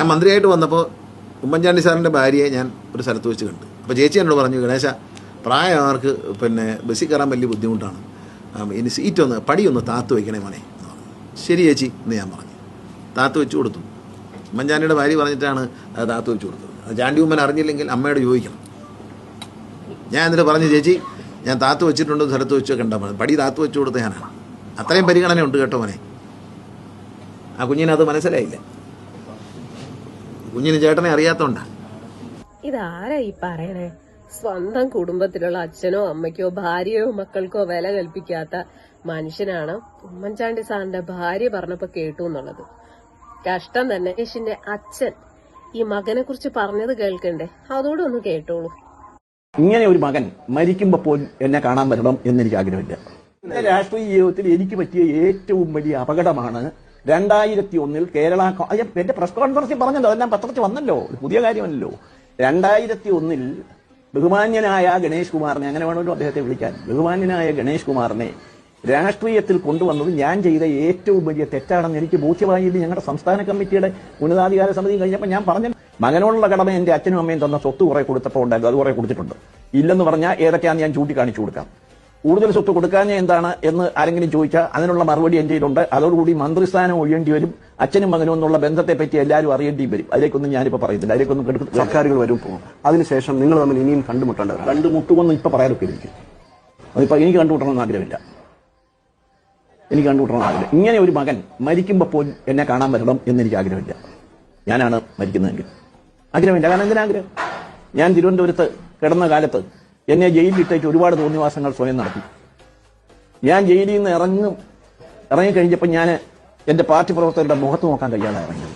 ഞാൻ മന്ത്രിയായിട്ട് വന്നപ്പോൾ ഉമ്മൻചാണ്ടി സാറിൻ്റെ ഭാര്യയെ ഞാൻ ഒരു സ്ഥലത്ത് വെച്ച് കണ്ടു. അപ്പോൾ ചേച്ചി എന്നോട് പറഞ്ഞു, ഗണേശ പ്രായമാർക്ക് ബസ്സിൽ കയറാൻ വലിയ ബുദ്ധിമുട്ടാണ്, ഇനി സീറ്റൊന്ന് പടിയൊന്ന് താത്തു വയ്ക്കണേ മോനെ എന്ന് പറഞ്ഞു. ശരി ചേച്ചി എന്ന് ഞാൻ പറഞ്ഞു. താത്തു വെച്ച് കൊടുത്തു. ഉമ്മൻചാണ്ടിയുടെ ഭാര്യ പറഞ്ഞിട്ടാണ് അത് താത്തു വെച്ച് കൊടുത്തത്. അത് ചാണ്ടി ഉമ്മൻ അറിഞ്ഞില്ലെങ്കിൽ അമ്മയോട് ചോദിക്കണം. ഞാൻ എന്നിട്ട് പറഞ്ഞു, ചേച്ചി ഞാൻ താത്തു വെച്ചിട്ടുണ്ടോ സ്ഥലത്ത് വെച്ച് കണ്ടാൽ മതി, പടി താത്തു വെച്ച് കൊടുത്ത ഞാനാണ്. അത്രയും പരിഗണന ഉണ്ട് കേട്ടോ മോനെ. ആ കുഞ്ഞിനത് മനസ്സിലായില്ല. കുഞ്ഞിന് ചേട്ടനെ അറിയാത്തോണ്ടാ. ഇതാരാ ഈ പറയണേ? സ്വന്തം കുടുംബത്തിലുള്ള അച്ഛനോ അമ്മയ്ക്കോ ഭാര്യയോ മക്കൾക്കോ വില കൽപ്പിക്കാത്ത മനുഷ്യനാണ് ഉമ്മൻചാണ്ടി സാറിന്റെ ഭാര്യ പറഞ്ഞപ്പോ കേട്ടു എന്നുള്ളത്. കഷ്ടം തന്നെ. യേശുവിന്റെ അച്ഛൻ ഈ മകനെ കുറിച്ച് പറഞ്ഞത് കേൾക്കണ്ടേ? അതോടെ ഒന്ന് കേട്ടോളൂ. ഇങ്ങനെ ഒരു മകൻ മരിക്കുമ്പോ പോലും എന്നെ കാണാൻ വരണം എന്നെനിക്ക് ആഗ്രഹമില്ല. എന്റെ രാഷ്ട്രീയ ജീവിതത്തിൽ എനിക്ക് പറ്റിയ ഏറ്റവും വലിയ അപകടമാണ് 2001 കേരള. എന്റെ പ്രസ് കോൺഫറൻസിൽ പറഞ്ഞല്ലോ, അതെല്ലാം പത്രത്തിൽ വന്നല്ലോ, പുതിയ കാര്യമല്ലോ. 2001 ബഹുമാന്യനായ ഗണേഷ് കുമാറിനെ, അങ്ങനെ വേണമല്ലോ അദ്ദേഹത്തെ വിളിക്കാൻ, ബഹുമാന്യനായ ഗണേഷ് കുമാറിനെ രാഷ്ട്രീയത്തിൽ കൊണ്ടുവന്നത് ഞാൻ ചെയ്ത ഏറ്റവും വലിയ തെറ്റാണെന്ന് എനിക്ക് ബോധ്യമായി. ഞങ്ങളുടെ സംസ്ഥാന കമ്മിറ്റിയുടെ ഉന്നതാധികാര സമിതി കഴിഞ്ഞപ്പോൾ ഞാൻ പറഞ്ഞു, മകനോടുള്ള കടമ എന്റെ അച്ഛനും അമ്മയും തന്ന സ്വത്ത് കുറെ കൊടുത്തപ്പോൾ ഉണ്ടായിരുന്നു, അത് കുറെ കൊടുത്തിട്ടുണ്ട്. ഇല്ലെന്ന് പറഞ്ഞാൽ ഏതൊക്കെയാണെന്ന് ഞാൻ ചൂണ്ടിക്കാണിച്ചു കൊടുക്കാം. കൂടുതൽ സ്വത്ത് കൊടുക്കാഞ്ഞ എന്താണ് എന്ന് ആരെങ്കിലും ചോദിച്ചാൽ അതിനുള്ള മറുപടി എന്റെ കയ്യിലുണ്ട്. അതോടുകൂടി മന്ത്രിസ്ഥാനം ഒഴിയേണ്ടി വരും. അച്ഛനും മകനും എന്നുള്ള ബന്ധത്തെ പറ്റി എല്ലാവരും അറിയേണ്ടി വരും. അതിലേക്കൊന്നും ഞാനിപ്പോൾ പറയുന്നില്ല. അതിലേക്കൊന്നും സർക്കാരുകൾ വരും പോകും. അതിനുശേഷം നിങ്ങൾ തമ്മിൽ ഇനിയും കണ്ടുമുട്ടേണ്ടത്. കണ്ടുമുട്ടുമെന്ന് ഇപ്പൊ പറയാനൊക്കെ എനിക്ക് അതിപ്പോ എനിക്ക് കണ്ടുമുട്ടണമെന്ന് ആഗ്രഹമില്ല. എനിക്ക് കണ്ടുമുട്ടണമെന്ന് ആഗ്രഹം. ഇങ്ങനെ ഒരു മകൻ മരിക്കുമ്പോൾ പോലും എന്നെ കാണാൻ വരണം എന്നെനിക്ക് ആഗ്രഹമില്ല. ഞാനാണ് മരിക്കുന്നതെങ്കിൽ ആഗ്രഹമില്ല. കാരണം എന്തിനാഗ്രഹം? ഞാൻ തിരുവനന്തപുരത്ത് കിടന്ന കാലത്ത് എന്നെ ജയിലിലിട്ടേക്ക് ഒരുപാട് തോന്നിവാസങ്ങൾ സ്വയം നടത്തി. ഞാൻ ജയിലിൽ നിന്ന് ഇറങ്ങിക്കഴിഞ്ഞപ്പോൾ ഞാൻ എന്റെ പാർട്ടി പ്രവർത്തകരുടെ മുഖത്ത് നോക്കാൻ കഴിയാതെ ഇറങ്ങിയത്.